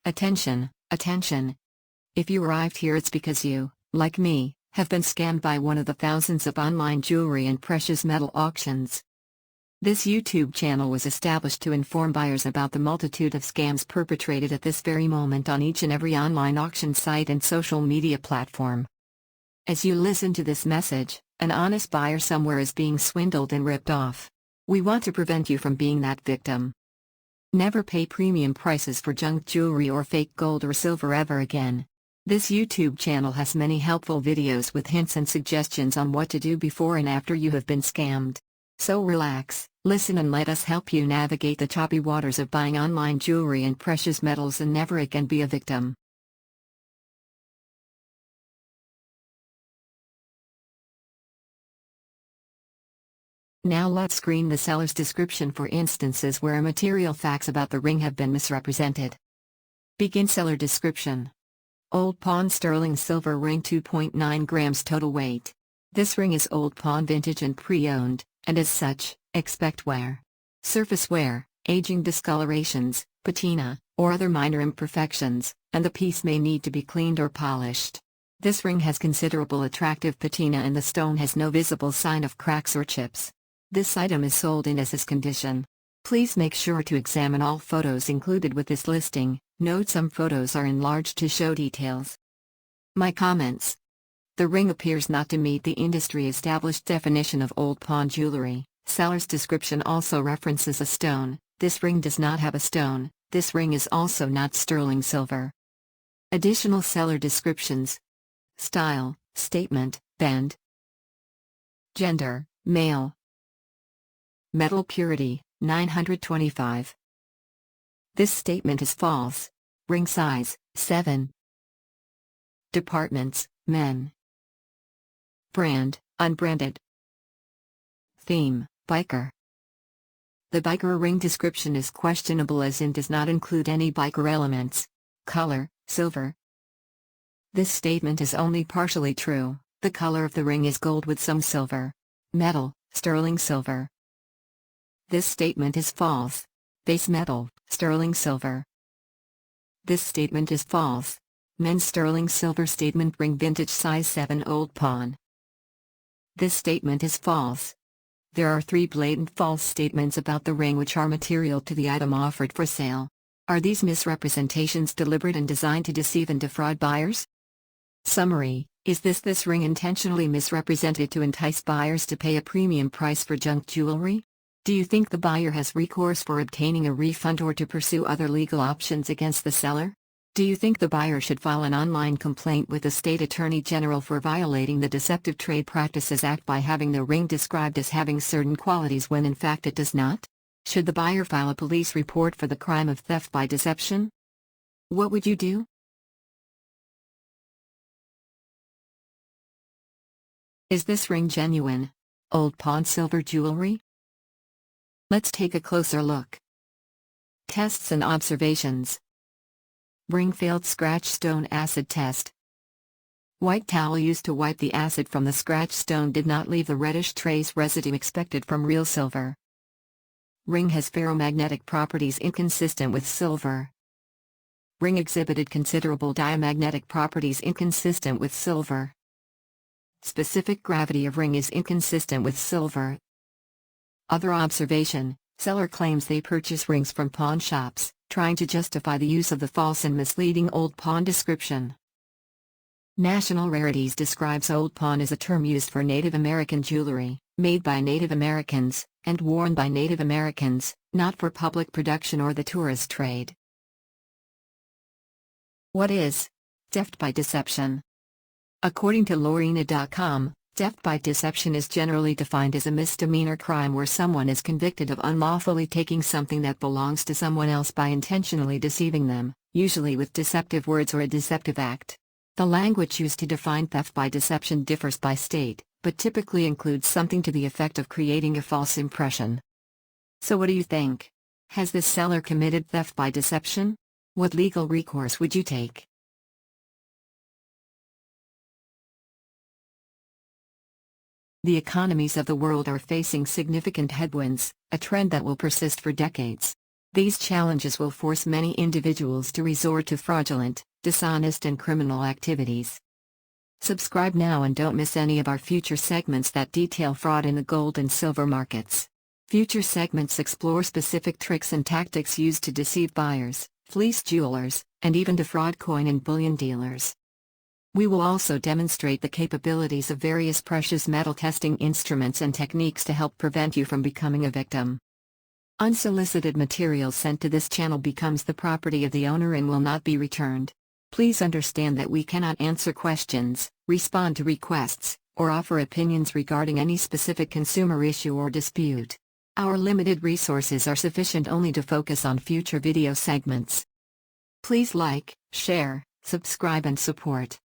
Attention, attention. If you arrived here, it's because you, like me, have been scammed by one of the thousands of online jewelry and precious metal auctions. This YouTube channel was established to inform buyers about the multitude of scams perpetrated at this very moment on each and every online auction site and social media platform. As you listen to this message, an honest buyer somewhere is being swindled and ripped off. We want to prevent you from being that victim. Never pay premium prices for junk jewelry or fake gold or silver ever again. This YouTube channel has many helpful videos with hints and suggestions on what to do before and after you have been scammed. So relax, listen, and let us help you navigate the choppy waters of buying online jewelry and precious metals and never again be a victim. Now let's screen the seller's description for instances where material facts about the ring have been misrepresented. Begin seller description. Old pawn sterling silver ring, 2.9 grams total weight. This ring is old pawn, vintage and pre-owned, and as such, expect wear. Surface wear, aging, discolorations, patina, or other minor imperfections, and the piece may need to be cleaned or polished. This ring has considerable attractive patina and the stone has no visible sign of cracks or chips. This item is sold in as-is condition. Please make sure to examine all photos included with this listing. Note some photos are enlarged to show details. My comments. The ring appears not to meet the industry-established definition of old pawn jewelry. Seller's description also references a stone. This ring does not have a stone. This ring is also not sterling silver. Additional seller descriptions. Style, statement, bend. Gender, male. Metal purity, 925. This statement is false. Ring size, 7. Departments, men. Brand, unbranded. Theme, biker. The biker ring description is questionable, as in does not include any biker elements. Color, silver. This statement is only partially true. The color of the ring is gold with some silver. Metal, sterling silver. This statement is false. Base metal, sterling silver. This statement is false. Men's sterling silver statement ring, vintage size 7, old pawn. This statement is false. There are 3 blatant false statements about the ring which are material to the item offered for sale. Are these misrepresentations deliberate and designed to deceive and defraud buyers? Summary: is this ring intentionally misrepresented to entice buyers to pay a premium price for junk jewelry? Do you think the buyer has recourse for obtaining a refund or to pursue other legal options against the seller? Do you think the buyer should file an online complaint with the State Attorney General for violating the Deceptive Trade Practices Act by having the ring described as having certain qualities when in fact it does not? Should the buyer file a police report for the crime of theft by deception? What would you do? Is this ring genuine? Old pawn silver jewelry? Let's take a closer look. Tests and observations. Ring failed scratch stone acid test. White towel used to wipe the acid from the scratch stone did not leave the reddish trace residue expected from real silver. Ring has ferromagnetic properties inconsistent with silver. Ring exhibited considerable diamagnetic properties inconsistent with silver. Specific gravity of ring is inconsistent with silver. Other observation: seller claims they purchase rings from pawn shops, trying to justify the use of the false and misleading old pawn description. National Rarities describes old pawn as a term used for Native American jewelry, made by Native Americans, and worn by Native Americans, not for public production or the tourist trade. What is theft by deception? According to Lorena.com, theft by deception is generally defined as a misdemeanor crime where someone is convicted of unlawfully taking something that belongs to someone else by intentionally deceiving them, usually with deceptive words or a deceptive act. The language used to define theft by deception differs by state, but typically includes something to the effect of creating a false impression. So what do you think? Has this seller committed theft by deception? What legal recourse would you take? The economies of the world are facing significant headwinds, a trend that will persist for decades. These challenges will force many individuals to resort to fraudulent, dishonest and criminal activities. Subscribe now and don't miss any of our future segments that detail fraud in the gold and silver markets. Future segments explore specific tricks and tactics used to deceive buyers, fleece jewelers, and even defraud coin and bullion dealers. We will also demonstrate the capabilities of various precious metal testing instruments and techniques to help prevent you from becoming a victim. Unsolicited material sent to this channel becomes the property of the owner and will not be returned. Please understand that we cannot answer questions, respond to requests, or offer opinions regarding any specific consumer issue or dispute. Our limited resources are sufficient only to focus on future video segments. Please like, share, subscribe and support.